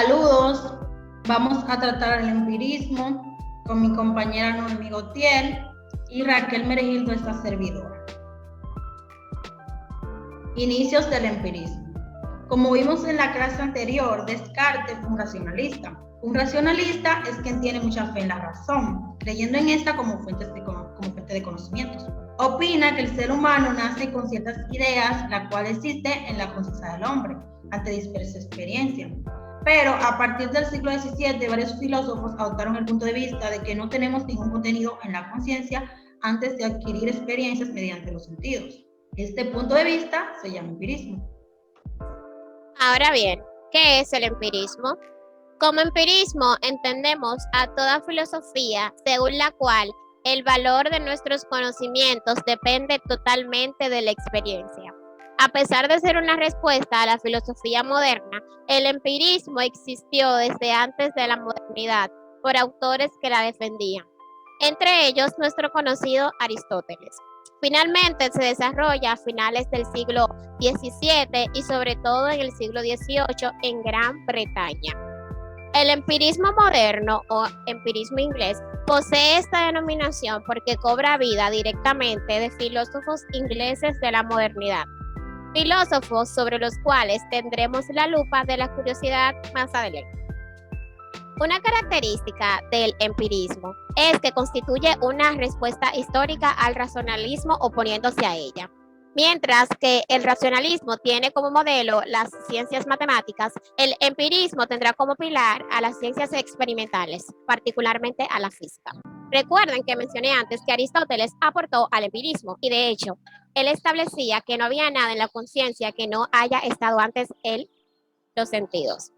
Saludos, vamos a tratar el empirismo con mi compañera Noemí Gautier y Raquel Meregildo, esta servidora. Inicios del empirismo. Como vimos en la clase anterior, Descartes fue un racionalista. Un racionalista es quien tiene mucha fe en la razón, creyendo en esta como fuente de conocimientos. Opina que el ser humano nace con ciertas ideas, la cual existe en la conciencia del hombre, ante diversas experiencias. Pero a partir del siglo XVII, varios filósofos adoptaron el punto de vista de que no tenemos ningún contenido en la conciencia antes de adquirir experiencias mediante los sentidos. Este punto de vista se llama empirismo. Ahora bien, ¿qué es el empirismo? Como empirismo entendemos a toda filosofía según la cual el valor de nuestros conocimientos depende totalmente de la experiencia. A pesar de ser una respuesta a la filosofía moderna, el empirismo existió desde antes de la modernidad por autores que la defendían, entre ellos nuestro conocido Aristóteles. Finalmente se desarrolla a finales del siglo XVII y sobre todo en el siglo XVIII en Gran Bretaña. El empirismo moderno o empirismo inglés posee esta denominación porque cobra vida directamente de filósofos ingleses de la modernidad. Filósofos sobre los cuales tendremos la lupa de la curiosidad más adelante. Una característica del empirismo es que constituye una respuesta histórica al racionalismo oponiéndose a ella. Mientras que el racionalismo tiene como modelo las ciencias matemáticas, el empirismo tendrá como pilar a las ciencias experimentales, particularmente a la física. Recuerden que mencioné antes que Aristóteles aportó al empirismo y de hecho, él establecía que no había nada en la conciencia que no haya estado antes en los sentidos.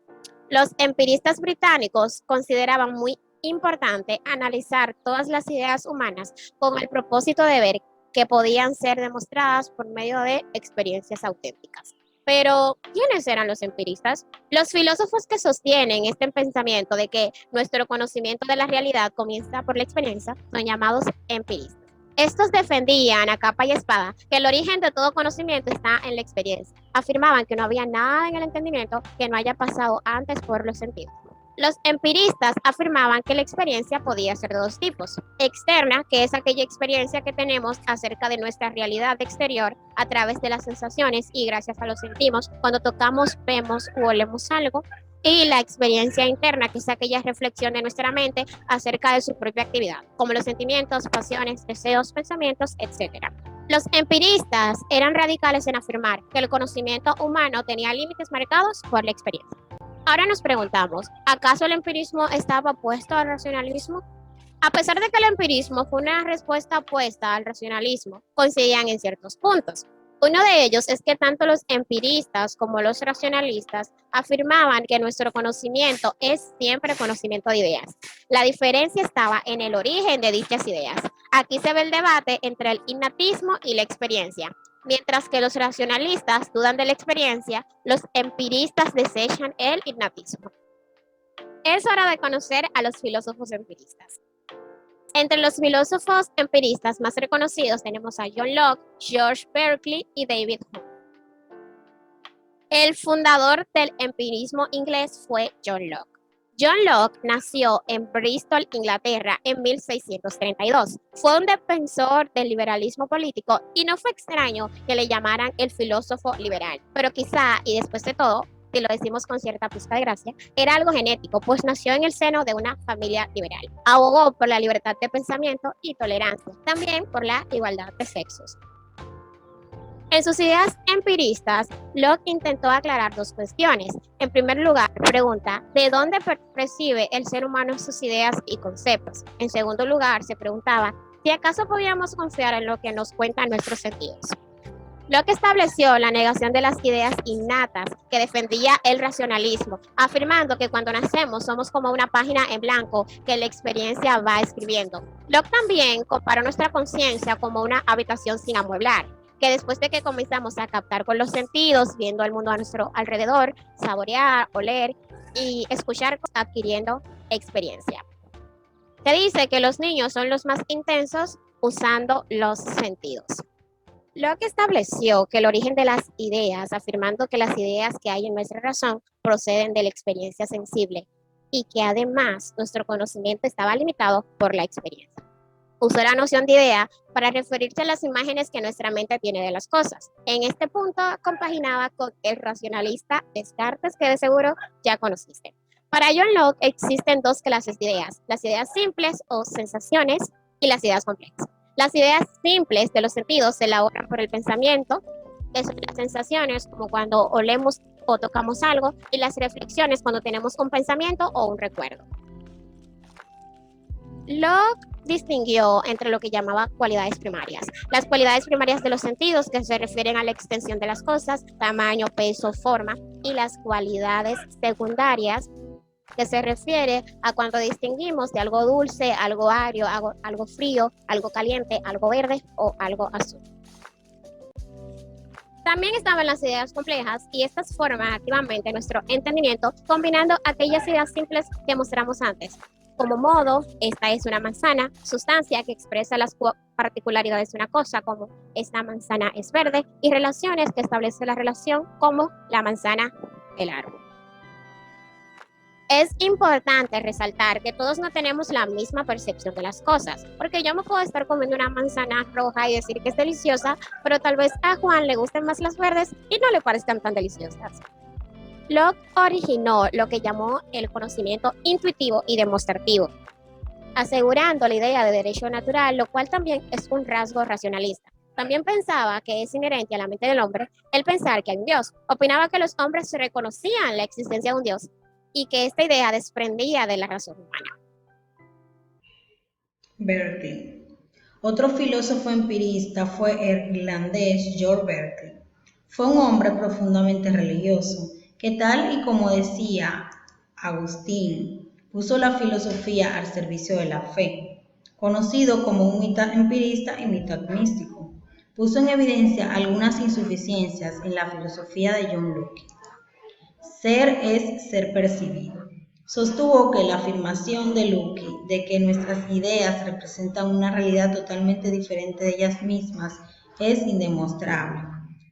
Los empiristas británicos consideraban muy importante analizar todas las ideas humanas con el propósito de ver que podían ser demostradas por medio de experiencias auténticas. Pero, ¿quiénes eran los empiristas? Los filósofos que sostienen este pensamiento de que nuestro conocimiento de la realidad comienza por la experiencia son llamados empiristas. Estos defendían a capa y espada que el origen de todo conocimiento está en la experiencia. Afirmaban que no había nada en el entendimiento que no haya pasado antes por los sentidos. Los empiristas afirmaban que la experiencia podía ser de dos tipos. Externa, que es aquella experiencia que tenemos acerca de nuestra realidad exterior a través de las sensaciones y gracias a los sentimos cuando tocamos, vemos u olemos algo. Y la experiencia interna, que es aquella reflexión de nuestra mente acerca de su propia actividad, como los sentimientos, pasiones, deseos, pensamientos, etc. Los empiristas eran radicales en afirmar que el conocimiento humano tenía límites marcados por la experiencia. Ahora nos preguntamos, ¿acaso el empirismo estaba opuesto al racionalismo? A pesar de que el empirismo fue una respuesta opuesta al racionalismo, coincidían en ciertos puntos. Uno de ellos es que tanto los empiristas como los racionalistas afirmaban que nuestro conocimiento es siempre conocimiento de ideas. La diferencia estaba en el origen de dichas ideas. Aquí se ve el debate entre el innatismo y la experiencia. Mientras que los racionalistas dudan de la experiencia, los empiristas desechan el innatismo. Es hora de conocer a los filósofos empiristas. Entre los filósofos empiristas más reconocidos tenemos a John Locke, George Berkeley y David Hume. El fundador del empirismo inglés fue John Locke. John Locke nació en Bristol, Inglaterra, en 1632. Fue un defensor del liberalismo político y no fue extraño que le llamaran el filósofo liberal. Pero quizá, y después de todo, si lo decimos con cierta pizca de gracia, era algo genético, pues nació en el seno de una familia liberal. Abogó por la libertad de pensamiento y tolerancia, también por la igualdad de sexos. En sus ideas empiristas, Locke intentó aclarar dos cuestiones. En primer lugar, pregunta, ¿de dónde percibe el ser humano sus ideas y conceptos? En segundo lugar, se preguntaba, si acaso podíamos confiar en lo que nos cuentan nuestros sentidos. Locke estableció la negación de las ideas innatas que defendía el racionalismo, afirmando que cuando nacemos somos como una página en blanco que la experiencia va escribiendo. Locke también comparó nuestra conciencia como una habitación sin amueblar, que después de que comenzamos a captar con los sentidos, viendo el mundo a nuestro alrededor, saborear, oler y escuchar, adquiriendo experiencia. Se dice que los niños son los más intensos usando los sentidos. Locke estableció que el origen de las ideas, afirmando que las ideas que hay en nuestra razón proceden de la experiencia sensible y que además nuestro conocimiento estaba limitado por la experiencia. Usó la noción de idea para referirse a las imágenes que nuestra mente tiene de las cosas. En este punto compaginaba con el racionalista Descartes, que de seguro ya conociste. Para John Locke existen dos clases de ideas, las ideas simples o sensaciones y las ideas complejas. Las ideas simples de los sentidos se elaboran por el pensamiento, que son las sensaciones como cuando olemos o tocamos algo, y las reflexiones cuando tenemos un pensamiento o un recuerdo. Locke distinguió entre lo que llamaba cualidades primarias. Las cualidades primarias de los sentidos, que se refieren a la extensión de las cosas, tamaño, peso, forma, y las cualidades secundarias, que se refiere a cuando distinguimos de algo dulce, algo agrio, algo frío, algo caliente, algo verde o algo azul. También estaban las ideas complejas y estas forman activamente nuestro entendimiento combinando aquellas ideas simples que mostramos antes. Como modo, esta es una manzana, sustancia que expresa las particularidades de una cosa, como esta manzana es verde, y relaciones que establecen la relación, como la manzana, el árbol. Es importante resaltar que todos no tenemos la misma percepción de las cosas, porque yo me puedo estar comiendo una manzana roja y decir que es deliciosa, pero tal vez a Juan le gusten más las verdes y no le parezcan tan deliciosas. Locke originó lo que llamó el conocimiento intuitivo y demostrativo, asegurando la idea de derecho natural, lo cual también es un rasgo racionalista. También pensaba que es inherente a la mente del hombre el pensar que hay un Dios. Opinaba que los hombres reconocían la existencia de un Dios y que esta idea desprendía de la razón humana. Berkeley. Otro filósofo empirista fue el irlandés George Berkeley. Fue un hombre profundamente religioso, que tal y como decía Agustín, puso la filosofía al servicio de la fe. Conocido como un mitad empirista y mitad místico, puso en evidencia algunas insuficiencias en la filosofía de John Locke. Ser es ser percibido. Sostuvo que la afirmación de Locke de que nuestras ideas representan una realidad totalmente diferente de ellas mismas es indemostrable.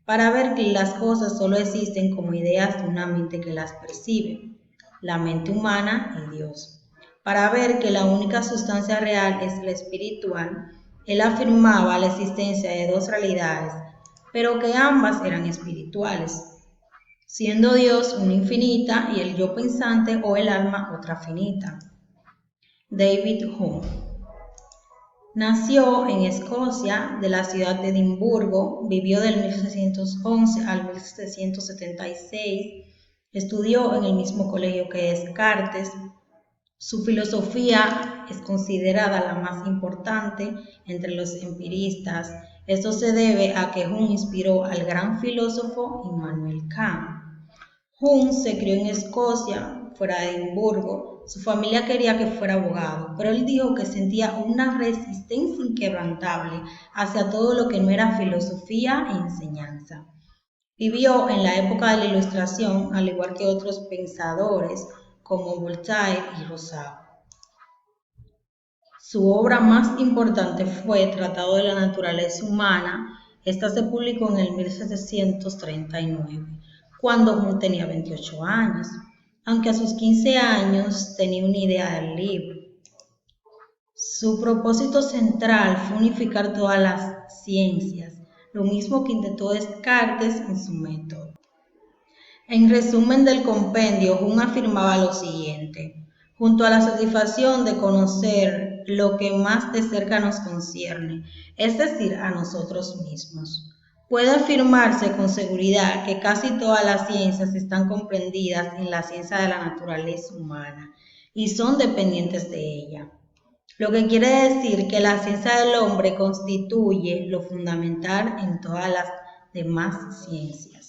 Para ver que las cosas solo existen como ideas de una mente que las percibe, la mente humana y Dios. Para ver que la única sustancia real es la espiritual, él afirmaba la existencia de dos realidades, pero que ambas eran espirituales, siendo Dios una infinita y el yo pensante o el alma otra finita. David Hume nació en Escocia, de la ciudad de Edimburgo, vivió del 1711 al 1776, estudió en el mismo colegio que Descartes. Su filosofía es considerada la más importante entre los empiristas. Esto se debe a que Hume inspiró al gran filósofo Immanuel Kant. Hume se crió en Escocia, fuera de Edimburgo. Su familia quería que fuera abogado, pero él dijo que sentía una resistencia inquebrantable hacia todo lo que no era filosofía e enseñanza. Vivió en la época de la Ilustración, al igual que otros pensadores como Voltaire y Rousseau. Su obra más importante fue Tratado de la Naturaleza Humana. Esta se publicó en el 1739, cuando Hume tenía 28 años, aunque a sus 15 años tenía una idea del libro. Su propósito central fue unificar todas las ciencias, lo mismo que intentó Descartes en su método. En resumen del compendio, Hume afirmaba lo siguiente: junto a la satisfacción de conocer lo que más de cerca nos concierne, es decir, a nosotros mismos, puede afirmarse con seguridad que casi todas las ciencias están comprendidas en la ciencia de la naturaleza humana y son dependientes de ella. Lo que quiere decir que la ciencia del hombre constituye lo fundamental en todas las demás ciencias.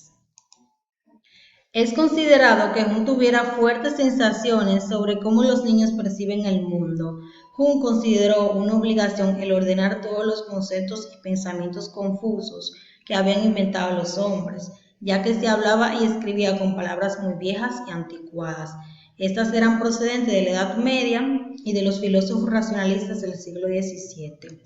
Es considerado que Hume tuviera fuertes sensaciones sobre cómo los niños perciben el mundo. Hume consideró una obligación el ordenar todos los conceptos y pensamientos confusos que habían inventado los hombres, ya que se hablaba y escribía con palabras muy viejas y anticuadas. Estas eran procedentes de la Edad Media y de los filósofos racionalistas del siglo XVII.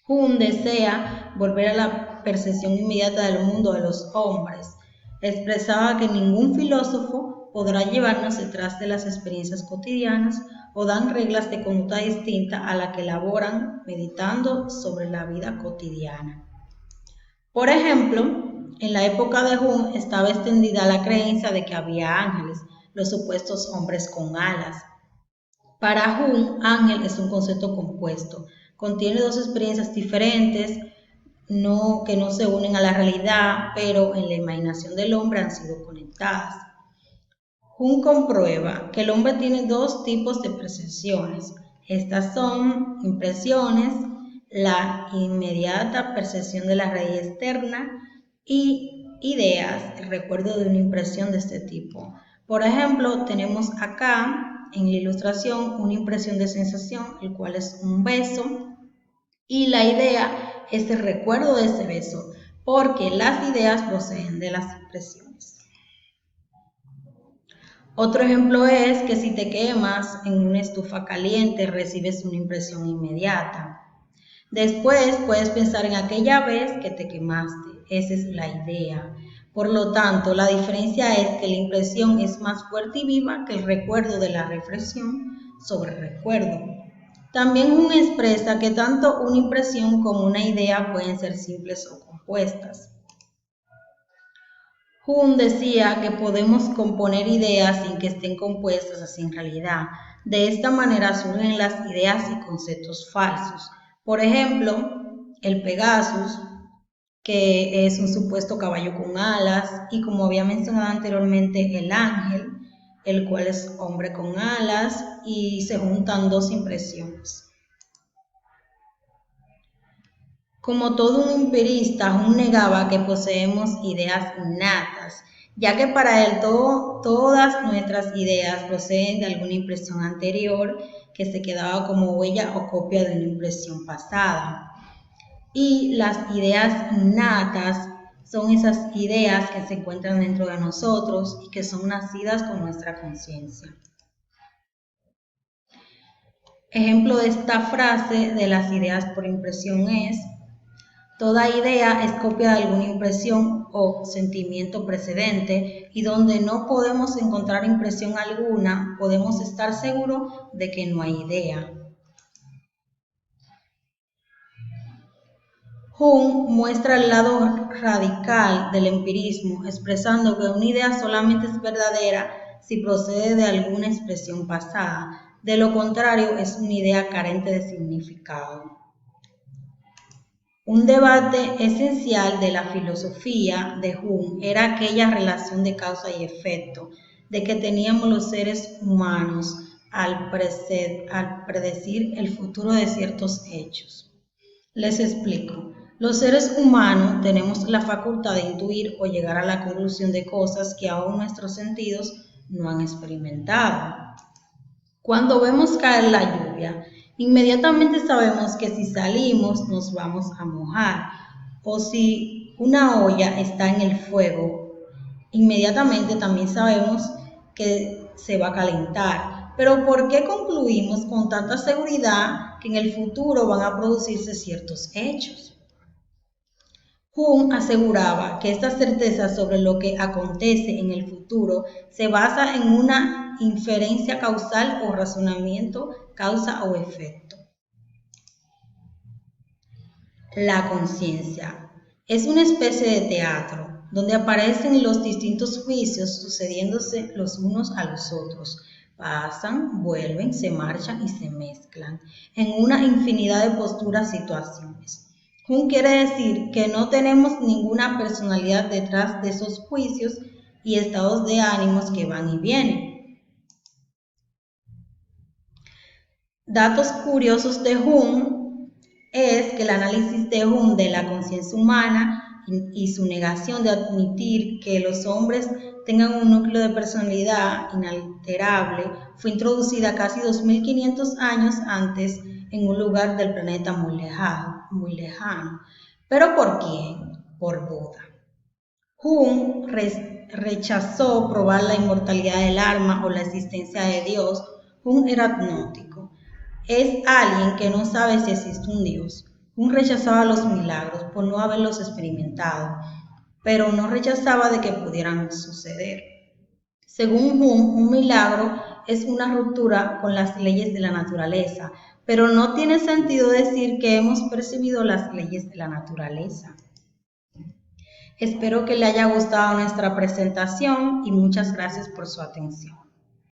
Jung desea volver a la percepción inmediata del mundo de los hombres. Expresaba que ningún filósofo podrá llevarnos detrás de las experiencias cotidianas o dan reglas de conducta distinta a la que elaboran meditando sobre la vida cotidiana. Por ejemplo, en la época de Jung estaba extendida la creencia de que había ángeles, los supuestos hombres con alas. Para Jung, ángel es un concepto compuesto, contiene dos experiencias diferentes que no se unen a la realidad, pero en la imaginación del hombre han sido conectadas. Jung comprueba que el hombre tiene dos tipos de percepciones. Estas son impresiones, la inmediata percepción de la realidad externa, y ideas, el recuerdo de una impresión de este tipo. Por ejemplo, tenemos acá en la ilustración una impresión de sensación, el cual es un beso, y la idea es el recuerdo de ese beso, porque las ideas proceden de las impresiones. Otro ejemplo es que si te quemas en una estufa caliente recibes una impresión inmediata. Después puedes pensar en aquella vez que te quemaste, esa es la idea. Por lo tanto, la diferencia es que la impresión es más fuerte y viva que el recuerdo de la reflexión sobre el recuerdo. También Jung expresa que tanto una impresión como una idea pueden ser simples o compuestas. Jung decía que podemos componer ideas sin que estén compuestas así en realidad. De esta manera surgen las ideas y conceptos falsos. Por ejemplo, el Pegasus, que es un supuesto caballo con alas, y como había mencionado anteriormente, el ángel, el cual es hombre con alas, y se juntan dos impresiones. Como todo un empirista, Jung negaba que poseemos ideas innatas, ya que para él todas nuestras ideas proceden de alguna impresión anterior que se quedaba como huella o copia de una impresión pasada. Y las ideas innatas son esas ideas que se encuentran dentro de nosotros y que son nacidas con nuestra conciencia. Ejemplo de esta frase de las ideas por impresión es: toda idea es copia de alguna impresión o sentimiento precedente, y donde no podemos encontrar impresión alguna, podemos estar seguros de que no hay idea. Jung muestra el lado radical del empirismo, expresando que una idea solamente es verdadera si procede de alguna expresión pasada. De lo contrario, es una idea carente de significado. Un debate esencial de la filosofía de Jung era aquella relación de causa y efecto de que teníamos los seres humanos al predecir el futuro de ciertos hechos. Les explico. Los seres humanos tenemos la facultad de intuir o llegar a la conclusión de cosas que aún nuestros sentidos no han experimentado. Cuando vemos caer la lluvia, inmediatamente sabemos que si salimos nos vamos a mojar, o si una olla está en el fuego, inmediatamente también sabemos que se va a calentar. Pero ¿por qué concluimos con tanta seguridad que en el futuro van a producirse ciertos hechos? Jung aseguraba que esta certeza sobre lo que acontece en el futuro se basa en una inferencia causal o razonamiento causa o efecto. La conciencia es una especie de teatro donde aparecen los distintos juicios sucediéndose los unos a los otros. Pasan, vuelven, se marchan y se mezclan en una infinidad de posturas y situaciones. Jung quiere decir que no tenemos ninguna personalidad detrás de esos juicios y estados de ánimos que van y vienen. Datos curiosos de Jung es que el análisis de Jung de la conciencia humana y su negación de admitir que los hombres tengan un núcleo de personalidad inalterable fue introducida casi 2500 años antes en un lugar del planeta muy lejano. ¿Pero por quién? Por Buda. Jung rechazó probar la inmortalidad del alma o la existencia de Dios. Jung era agnóstico. Es alguien que no sabe si existe un Dios. Hume rechazaba los milagros por no haberlos experimentado, pero no rechazaba de que pudieran suceder. Según Hume, un milagro es una ruptura con las leyes de la naturaleza, pero no tiene sentido decir que hemos percibido las leyes de la naturaleza. Espero que le haya gustado nuestra presentación y muchas gracias por su atención.